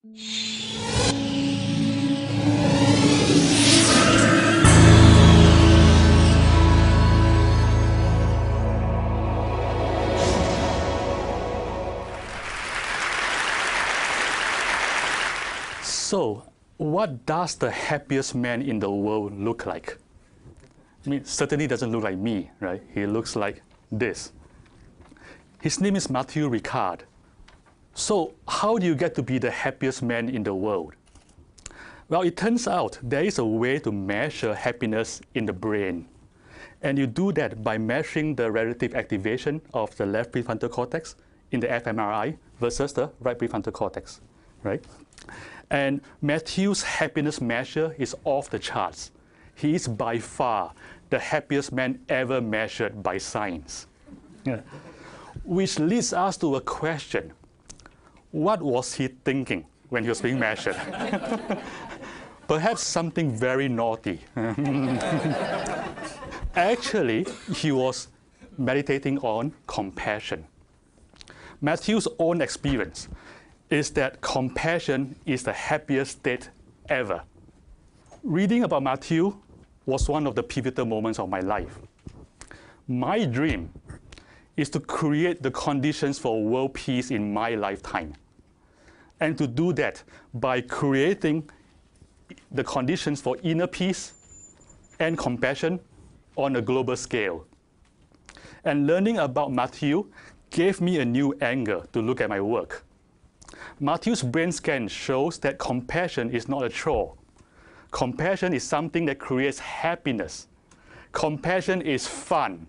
So, what does the happiest man in the world look like? I mean, certainly doesn't look like me, right? He looks like this. His name is Matthew Ricard. So, how do you get to be the happiest man in the world? Well, it turns out there is a way to measure happiness in the brain. And you do that by measuring the relative activation of the left prefrontal cortex in the fMRI versus the right prefrontal cortex, right? And Matthew's happiness measure is off the charts. He is by far the happiest man ever measured by science. Yeah. Which leads us to a question. What was he thinking when he was being measured? Perhaps something very naughty. Actually, he was meditating on compassion. Matthew's own experience is that compassion is the happiest state ever. Reading about Matthew was one of the pivotal moments of my life. My dream is to create the conditions for world peace in my lifetime. And to do that by creating the conditions for inner peace and compassion on a global scale. And learning about Matthew gave me a new angle to look at my work. Matthew's brain scan shows that compassion is not a chore. Compassion is something that creates happiness. Compassion is fun,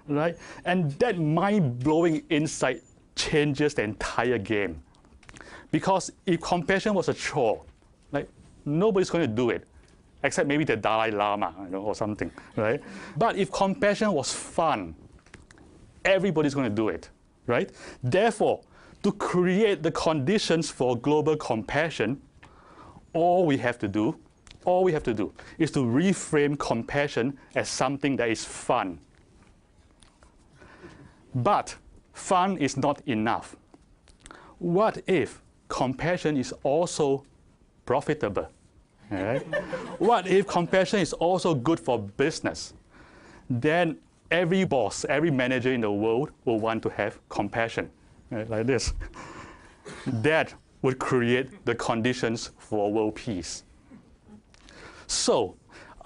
right? And that mind-blowing insight changes the entire game. Because if compassion was a chore, like nobody's going to do it, except maybe the Dalai Lama, or something, right? But if compassion was fun, everybody's going to do it, right? Therefore, to create the conditions for global compassion, all we have to do is to reframe compassion as something that is fun. But fun is not enough. What if compassion is also profitable? Right? What if compassion is also good for business? Then every boss, every manager in the world will want to have compassion, right? Like this. That would create the conditions for world peace. So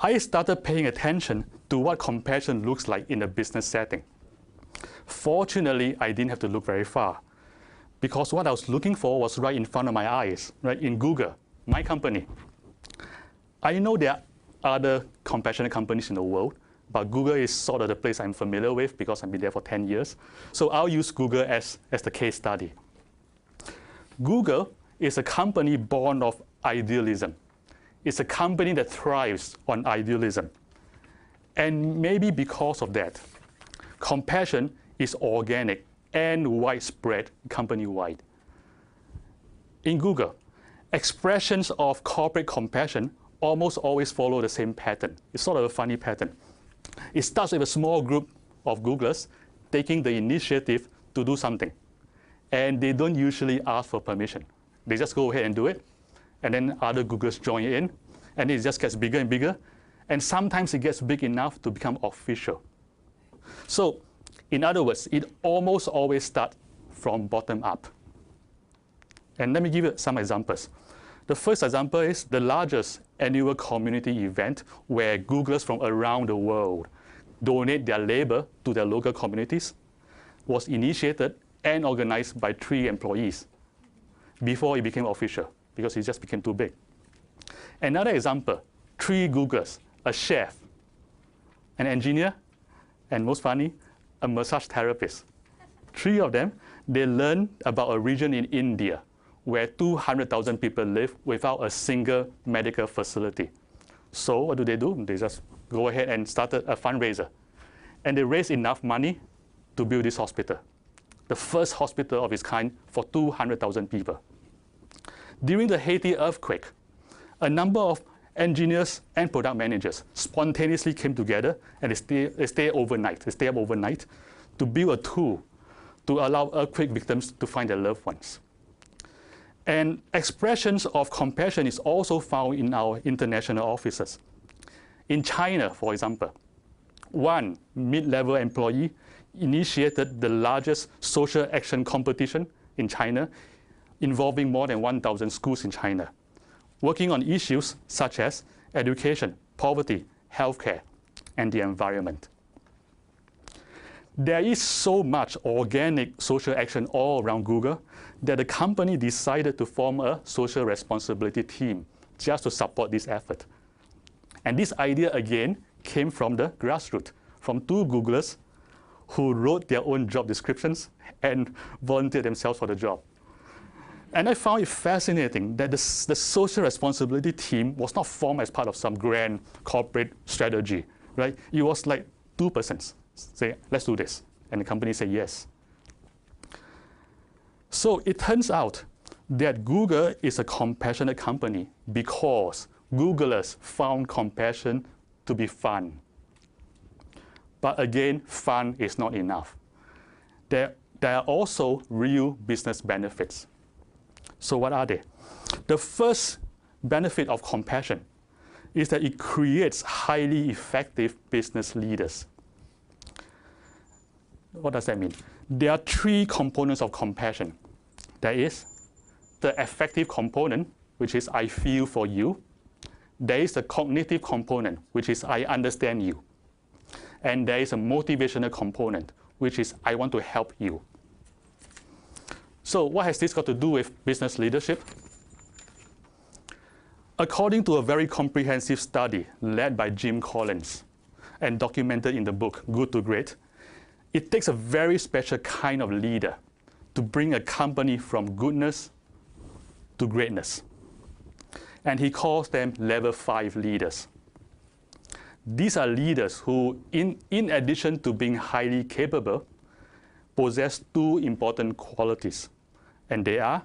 I started paying attention to what compassion looks like in a business setting. Fortunately, I didn't have to look very far, because what I was looking for was right in front of my eyes, right in Google, my company. I know there are other compassionate companies in the world, but Google is sort of the place I'm familiar with because I've been there for 10 years. So I'll use Google as the case study. Google is a company born of idealism. It's a company that thrives on idealism. And maybe because of that, compassion is organic and widespread company-wide. In Google, expressions of corporate compassion almost always follow the same pattern. It's sort of a funny pattern. It starts with a small group of Googlers taking the initiative to do something. And they don't usually ask for permission. They just go ahead and do it. And then other Googlers join in. And it just gets bigger and bigger. And sometimes it gets big enough to become official. So, in other words, it almost always starts from bottom up. And let me give you some examples. The first example is the largest annual community event where Googlers from around the world donate their labor to their local communities was initiated and organized by 3 employees before it became official, because it just became too big. Another example, 3 Googlers, a chef, an engineer, and most funny, a massage therapist. 3 of them, they learned about a region in India where 200,000 people live without a single medical facility. So what do? They just go ahead and started a fundraiser. And they raised enough money to build this hospital, the first hospital of its kind for 200,000 people. During the Haiti earthquake, a number of engineers and product managers spontaneously came together and they stay up overnight to build a tool to allow earthquake victims to find their loved ones. And expressions of compassion is also found in our international offices. In China, for example, one mid-level employee initiated the largest social action competition in China, involving more than 1,000 schools in China, working on issues such as education, poverty, healthcare, and the environment. There is so much organic social action all around Google that the company decided to form a social responsibility team just to support this effort. And this idea again came from the grassroots, from two Googlers who wrote their own job descriptions and volunteered themselves for the job. And I found it fascinating that the social responsibility team was not formed as part of some grand corporate strategy, right? It was like two persons say, let's do this. And the company said yes. So it turns out that Google is a compassionate company because Googlers found compassion to be fun. But again, fun is not enough. There are also real business benefits. So what are they? The first benefit of compassion is that it creates highly effective business leaders. What does that mean? There are three components of compassion. There is the affective component, which is I feel for you. There is the cognitive component, which is I understand you. And there is a motivational component, which is I want to help you. So what has this got to do with business leadership? According to a very comprehensive study led by Jim Collins and documented in the book Good to Great, it takes a very special kind of leader to bring a company from goodness to greatness. And he calls them level 5 leaders. These are leaders who, in addition to being highly capable, possess two important qualities, and they are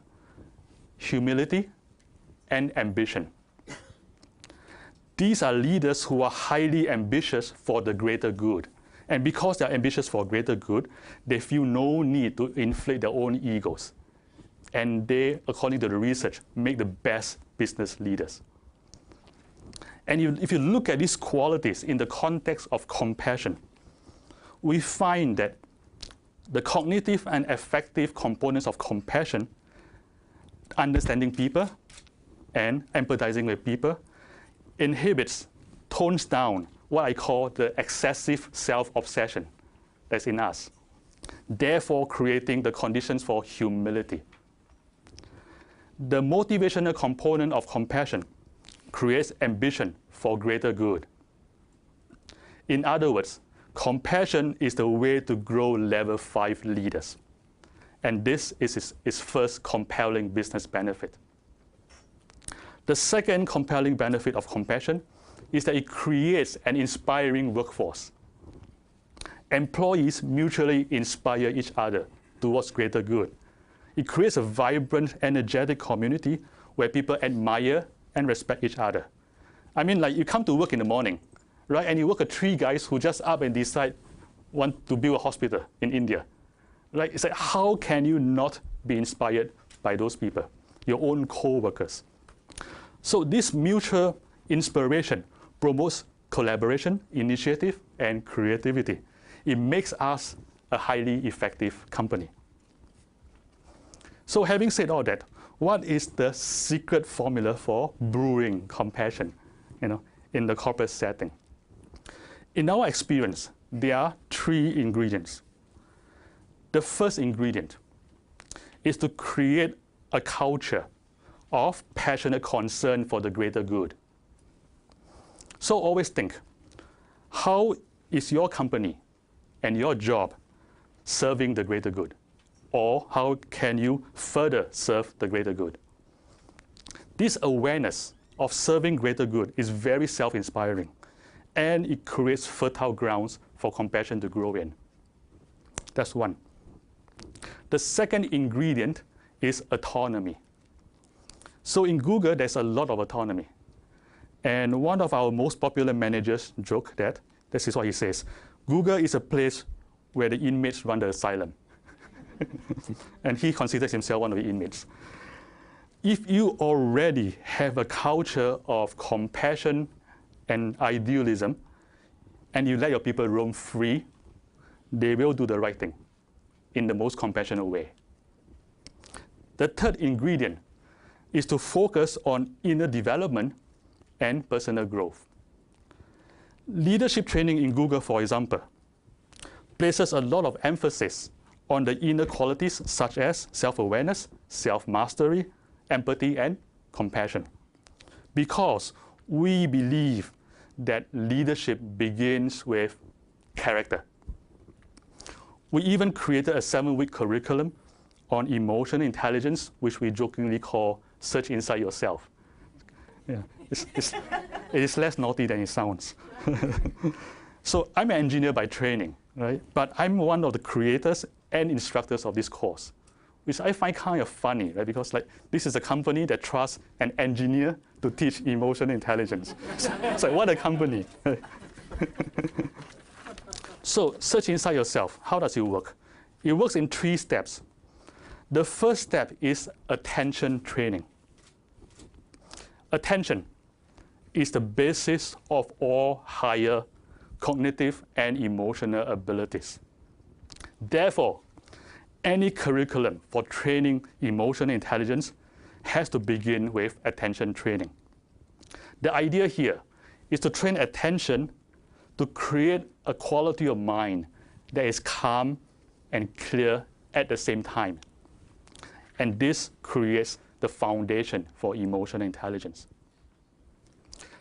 humility and ambition. These are leaders who are highly ambitious for the greater good. And because they are ambitious for greater good, they feel no need to inflate their own egos. And they, according to the research, make the best business leaders. And if you look at these qualities in the context of compassion, we find that the cognitive and affective components of compassion, understanding people and empathizing with people, inhibits, tones down what I call the excessive self-obsession that's in us, therefore creating the conditions for humility. The motivational component of compassion creates ambition for greater good. In other words, compassion is the way to grow level 5 leaders. And this is its first compelling business benefit. The second compelling benefit of compassion is that it creates an inspiring workforce. Employees mutually inspire each other towards greater good. It creates a vibrant, energetic community where people admire and respect each other. I mean, like you come to work in the morning, right? And you work with 3 guys who just up and decide want to build a hospital in India. Right? It's like, how can you not be inspired by those people, your own co-workers? So this mutual inspiration promotes collaboration, initiative, and creativity. It makes us a highly effective company. So having said all that, what is the secret formula for brewing compassion, in the corporate setting? In our experience, there are 3 ingredients. The first ingredient is to create a culture of passionate concern for the greater good. So always think, how is your company and your job serving the greater good? Or how can you further serve the greater good? This awareness of serving greater good is very self-inspiring, and it creates fertile grounds for compassion to grow in. That's one. The second ingredient is autonomy. So in Google, there's a lot of autonomy. And one of our most popular managers joked that, this is what he says, Google is a place where the inmates run the asylum. And he considers himself one of the inmates. if you already have a culture of compassion and idealism, and you let your people roam free, they will do the right thing in the most compassionate way. The third ingredient is to focus on inner development and personal growth. Leadership training in Google, for example, places a lot of emphasis on the inner qualities such as self-awareness, self-mastery, empathy, and compassion. Because we believe that leadership begins with character. We even created a 7-week curriculum on emotional intelligence, which we jokingly call Search Inside Yourself. Yeah, it is less naughty than it sounds. So I'm an engineer by training, right? But I'm one of the creators and instructors of this course, which I find kind of funny, right? Because this is a company that trusts an engineer to teach emotional intelligence. So what a company. So search inside yourself. How does it work? It works in 3 steps. The first step is attention training. Attention is the basis of all higher cognitive and emotional abilities. Therefore, any curriculum for training emotional intelligence has to begin with attention training. The idea here is to train attention to create a quality of mind that is calm and clear at the same time. And this creates the foundation for emotional intelligence.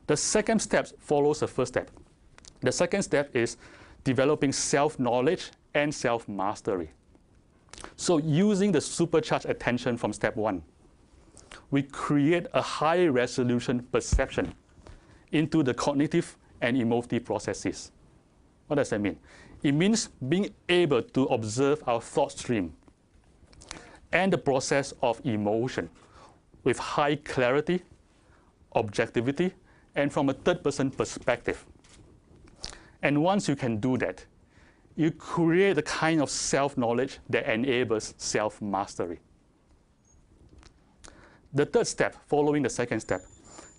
The second step follows the first step. The second step is developing self-knowledge and self-mastery. So using the supercharged attention from step 1, we create a high-resolution perception into the cognitive and emotive processes. What does that mean? It means being able to observe our thought stream and the process of emotion with high clarity, objectivity, and from a third-person perspective. And once you can do that, you create the kind of self-knowledge that enables self-mastery. The third step, following the second step,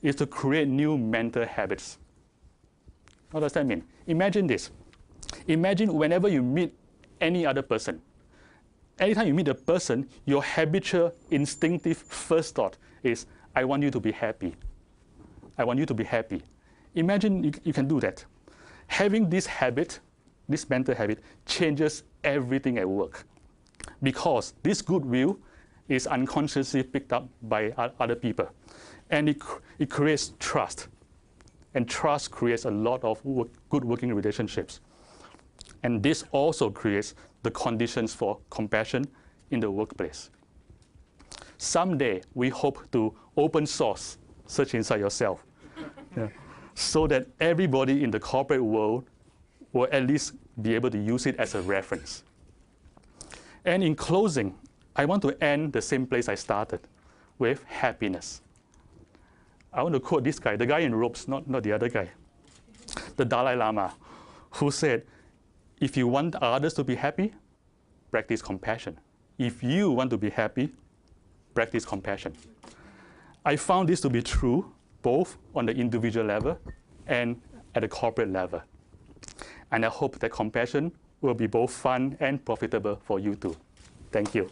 is to create new mental habits. What does that mean? Imagine this. Imagine whenever you meet any other person, anytime you meet a person, your habitual, instinctive first thought is, I want you to be happy. I want you to be happy. Imagine you can do that. Having this habit, this mental habit, changes everything at work. Because this goodwill is unconsciously picked up by other people. And it creates trust. And trust creates a lot of good working relationships. And this also creates the conditions for compassion in the workplace. Someday, we hope to open source Search Inside Yourself, so that everybody in the corporate world will at least be able to use it as a reference. And in closing, I want to end the same place I started, with happiness. I want to quote this guy, the guy in robes, not the other guy, the Dalai Lama, who said, if you want others to be happy, practice compassion. If you want to be happy, practice compassion. I found this to be true both on the individual level and at the corporate level. And I hope that compassion will be both fun and profitable for you too. Thank you.